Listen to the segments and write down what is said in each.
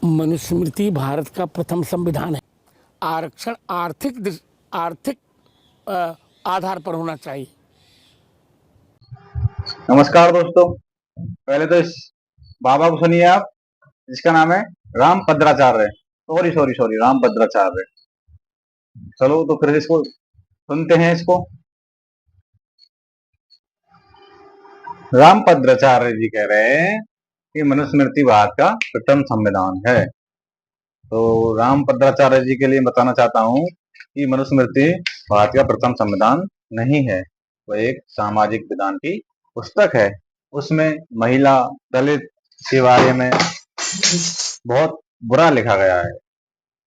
मनुस्मृति भारत का प्रथम संविधान है। आरक्षण आर्थिक आधार पर होना चाहिए। नमस्कार दोस्तों, पहले तो इस बाबा को सुनिए आप, जिसका नाम है Rambhadracharya. Sorry sorry sorry, Rambhadracharya. चलो तो फिर इसको सुनते हैं। इसको रामभद्राचार्य जी कह रहे हैं कि मनुस्मृति भारत का प्रथम संविधान है। तो रामभद्राचार्य जी के लिए बताना चाहता हूँ कि मनुस्मृति भारत का प्रथम संविधान नहीं है। वह एक सामाजिक विधान की पुस्तक है। उसमें महिला, दलित के बारे में बहुत बुरा लिखा गया है।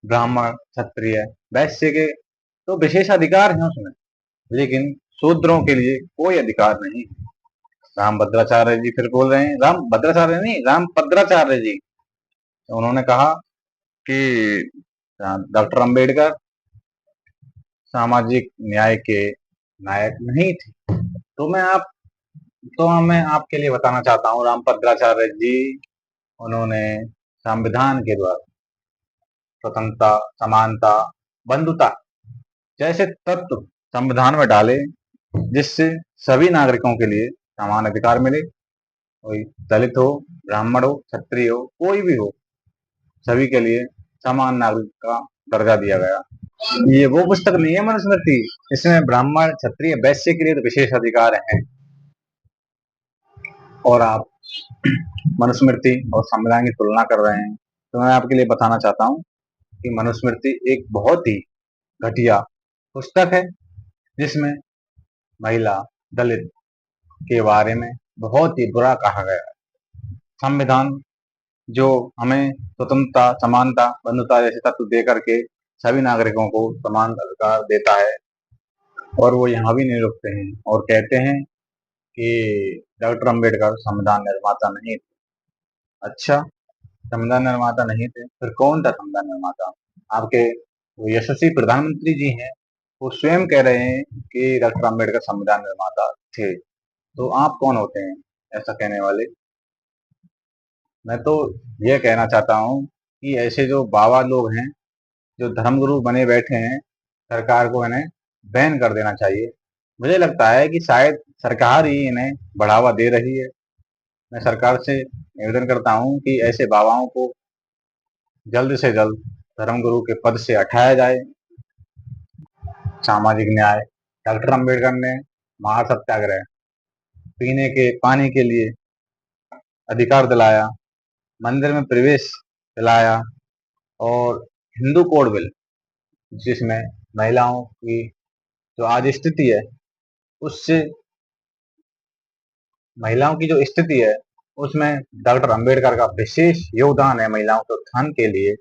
ब्राह्मण, क्षत्रिय, वैश्य के तो विशेष अधिकार हैं उसमें, लेकिन शूद्रों के लिए कोई अधिकार नहीं। रामभद्राचार्य जी फिर बोल रहे हैं, रामभद्राचार्य नहीं, रामभद्राचार्य जी, तो उन्होंने कहा कि डॉक्टर अंबेडकर सामाजिक न्याय के नायक नहीं थे। मैं आपके लिए बताना चाहता हूँ, रामभद्राचार्य जी उन्होंने संविधान के द्वारा स्वतंत्रता, समानता, बंधुता जैसे तत्व संविधान में डाले, जिससे सभी नागरिकों के लिए समान अधिकार मिले। कोई दलित हो, ब्राह्मण हो, क्षत्रिय हो, कोई भी हो, सभी के लिए समान नागरिक का दर्जा दिया गया। ये वो पुस्तक नहीं है मनुस्मृति, इसमें ब्राह्मण, क्षत्रिय, वैश्य के लिए तो विशेष अधिकार हैं। और आप मनुस्मृति और संविधान की तुलना कर रहे हैं, तो मैं आपके लिए बताना चाहता हूँ कि मनुस्मृति एक बहुत ही घटिया पुस्तक है, जिसमें महिला, दलित के बारे में बहुत ही बुरा कहा गया है। संविधान जो हमें स्वतंत्रता, समानता, बंधुता जैसे तत्व दे करके सभी नागरिकों को समान अधिकार देता है, और वो यहाँ भी नहीं रुकते हैं और कहते हैं कि डॉक्टर अंबेडकर संविधान निर्माता नहीं थे। अच्छा, संविधान निर्माता नहीं थे, फिर कौन था संविधान निर्माता? आपके वो यशस्वी प्रधानमंत्री जी हैं, वो स्वयं कह रहे हैं कि डॉक्टर अंबेडकर संविधान निर्माता थे। तो आप कौन होते हैं ऐसा कहने वाले? मैं तो यह कहना चाहता हूँ कि ऐसे जो बाबा लोग हैं, जो धर्मगुरु बने बैठे हैं, सरकार को इन्हें बैन कर देना चाहिए। मुझे लगता है कि शायद सरकार ही इन्हें बढ़ावा दे रही है। मैं सरकार से निवेदन करता हूँ कि ऐसे बाबाओं को जल्द से जल्द धर्मगुरु के पद से हटाया जाए। सामाजिक न्याय, डॉक्टर अंबेडकर ने महान सत्याग्रह, पीने के पानी के लिए अधिकार दिलाया, मंदिर में प्रवेश दिलाया, और हिंदू कोड बिल, जिसमें महिलाओं की जो आज स्थिति है, उससे महिलाओं की जो स्थिति है उसमें डॉक्टर अंबेडकर का विशेष योगदान है महिलाओं के उत्थान के लिए।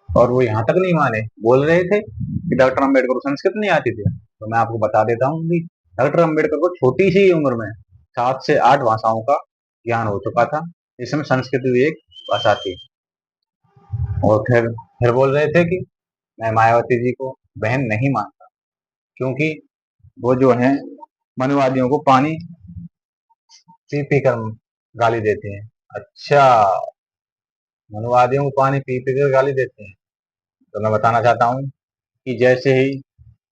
और वो यहाँ तक नहीं माने, बोल रहे थे कि डॉक्टर अंबेडकर को संस्कृत नहीं आती थी। तो मैं आपको बता देता हूँ कि डॉक्टर अंबेडकर को छोटी सी उम्र में 7 से 8 भाषाओं का ज्ञान हो चुका था, जिसमें संस्कृत भी एक भाषा थी। और फिर बोल रहे थे कि मैं मायावती जी को बहन नहीं मानता, क्योंकि वो जो है मनुवादियों को पानी पी पी कर गाली देते हैं। अच्छा, मनुवादियों को पानी पी पी कर गाली देते हैं। तो मैं बताना चाहता हूँ कि जैसे ही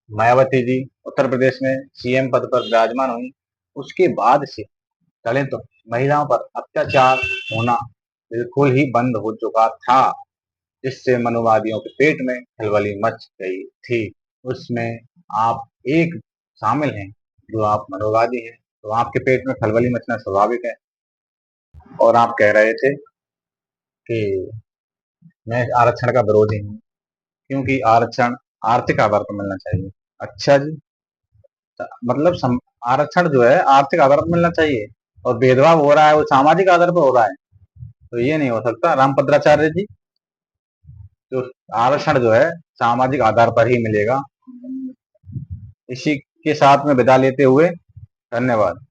मायावती जी उत्तर प्रदेश में सीएम पद पर विराजमान हुई, उसके बाद से दलित महिलाओं पर अत्याचार होना बिल्कुल ही बंद हो चुका था, जिससे मनुवादियों के पेट में खलबली मच गई थी। उसमें आप एक शामिल हैं, जो आप मनुवादी हैं, तो आपके पेट में खलबली मचना स्वाभाविक है। और आप कह रहे थे कि मैं आरक्षण का विरोधी हूँ, क्योंकि आरक्षण आर्थिक आधार पर मिलना चाहिए। अच्छा जी, मतलब आरक्षण जो है आर्थिक आधार पर मिलना चाहिए, और भेदभाव हो रहा है वो सामाजिक आधार पर हो रहा है, तो ये नहीं हो सकता रामभद्राचार्य जी। जो आरक्षण जो है सामाजिक आधार पर ही मिलेगा। इसी के साथ में विदा लेते हुए धन्यवाद।